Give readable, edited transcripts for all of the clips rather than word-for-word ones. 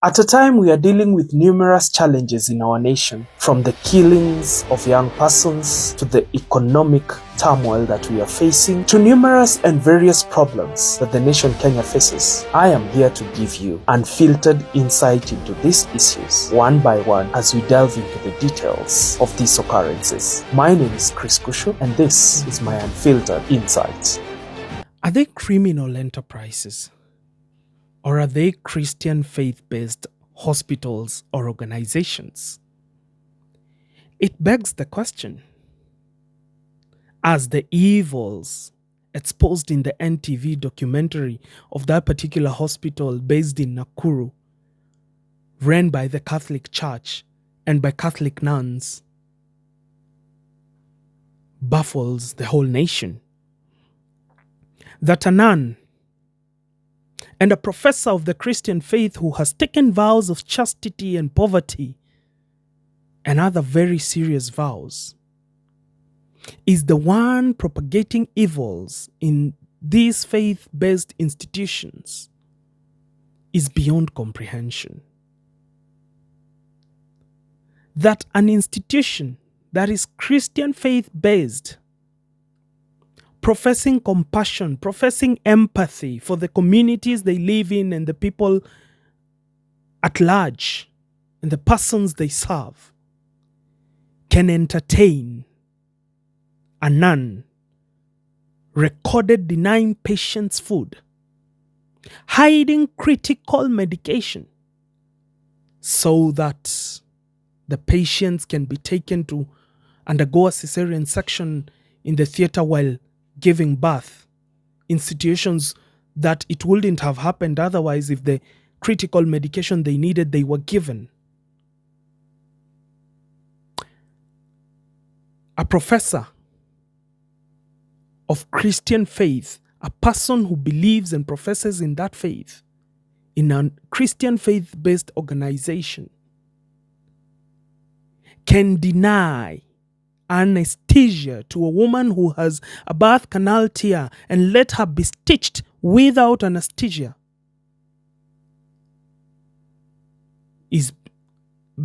At a time we are dealing with numerous challenges in our nation, from the killings of young persons to the economic turmoil that we are facing, to numerous and various problems that the nation Kenya faces, I am here to give you unfiltered insight into these issues, one by one, as we delve into the details of these occurrences. My name is Chris Kushu, and this is my unfiltered insights. Are they criminal enterprises? Or are they Christian faith-based hospitals or organizations? It begs the question, as the evils exposed in the NTV documentary of that particular hospital based in Nakuru, ran by the Catholic Church and by Catholic nuns, baffles the whole nation. That a nun and a professor of the Christian faith who has taken vows of chastity and poverty and other very serious vows is the one propagating evils in these faith-based institutions is beyond comprehension. That an institution that is Christian faith-based, professing compassion, professing empathy for the communities they live in and the people at large and the persons they serve, can entertain a nun recorded denying patients food, hiding critical medication so that the patients can be taken to undergo a cesarean section in the theater while giving birth, in situations that it wouldn't have happened otherwise if the critical medication they needed they were given. A professor of Christian faith, a person who believes and professes in that faith, in a Christian faith-based organization, can deny anesthesia to a woman who has a birth canal tear and let her be stitched without anesthesia is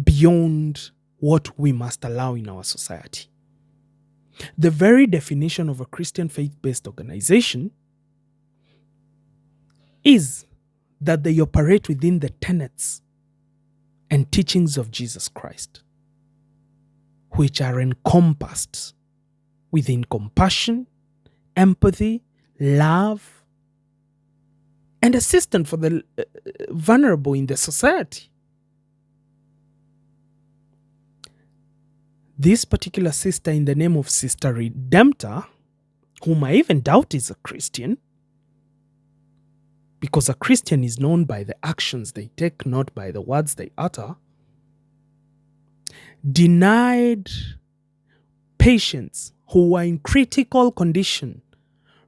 beyond what we must allow in our society. The very definition of a Christian faith-based organization is that they operate within the tenets and teachings of Jesus Christ, which are encompassed within compassion, empathy, love, and assistance for the vulnerable in the society. This particular sister, in the name of Sister Redemptor, whom I even doubt is a Christian, because a Christian is known by the actions they take, not by the words they utter, denied patients who were in critical condition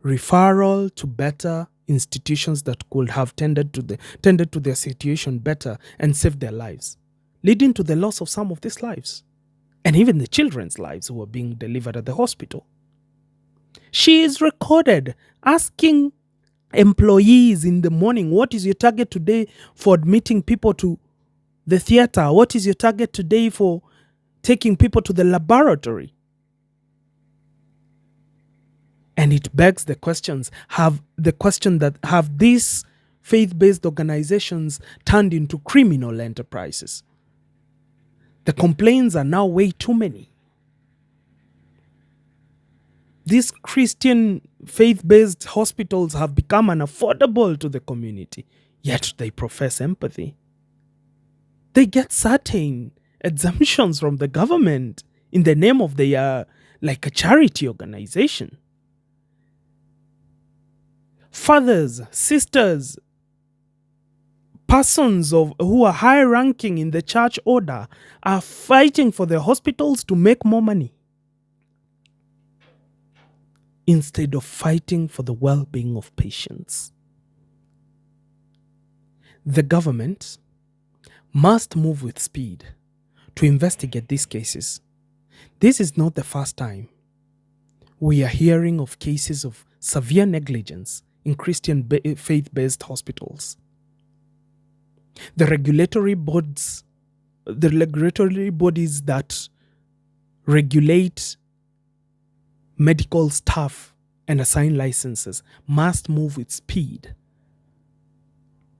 referral to better institutions that could have tended to their situation better and saved their lives, leading to the loss of some of these lives, and even the children's lives who were being delivered at the hospital. She is recorded asking employees in the morning, what is your target today for admitting people to the theater? What is your target today for taking people to the laboratory? And it begs the questions, have these faith-based organizations turned into criminal enterprises? The complaints are now way too many. These Christian faith-based hospitals have become unaffordable to the community, yet they profess empathy. They get certain exemptions from the government in the name of they are like a charity organization. Fathers, sisters, persons who are high-ranking in the church order are fighting for the hospitals to make more money instead of fighting for the well-being of patients. The government must move with speed to investigate these cases. This is not the first time we are hearing of cases of severe negligence in Christian faith-based hospitals. The regulatory bodies that regulate medical staff and assign licenses must move with speed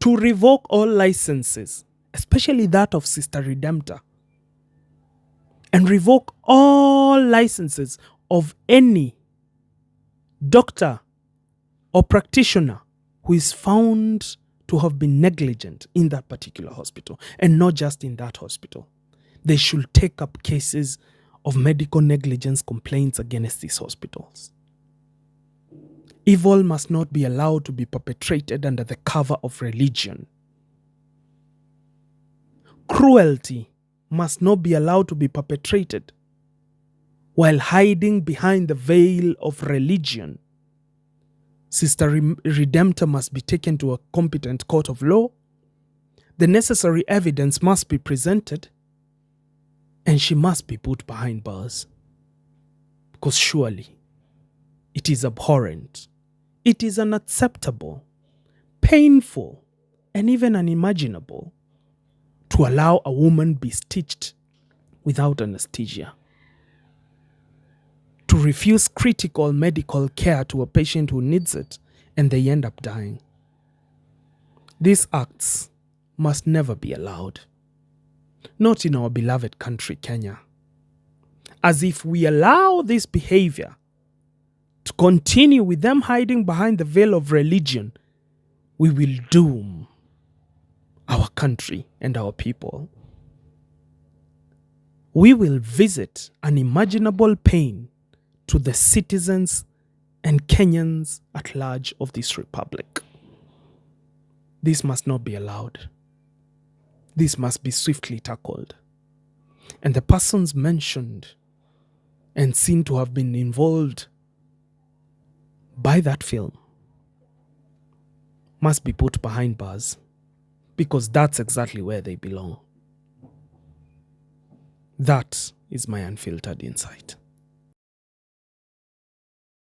to revoke all licenses, especially that of Sister Redemptor, and revoke all licenses of any doctor or practitioner who is found to have been negligent in that particular hospital, and not just in that hospital. They should take up cases of medical negligence complaints against these hospitals. Evil must not be allowed to be perpetrated under the cover of religion. Cruelty must not be allowed to be perpetrated while hiding behind the veil of religion. Sister Redemptor must be taken to a competent court of law. The necessary evidence must be presented, and she must be put behind bars. Because surely it is abhorrent, it is unacceptable, painful, and even unimaginable to allow a woman be stitched without anesthesia, to refuse critical medical care to a patient who needs it and they end up dying. These acts must never be allowed. Not in our beloved country, Kenya. As if we allow this behavior to continue with them hiding behind the veil of religion, we will doom our country and our people. We will visit unimaginable pain to the citizens and Kenyans at large of this republic. This must not be allowed. This must be swiftly tackled. And the persons mentioned and seen to have been involved by that film must be put behind bars, because that's exactly where they belong. That is my unfiltered insight.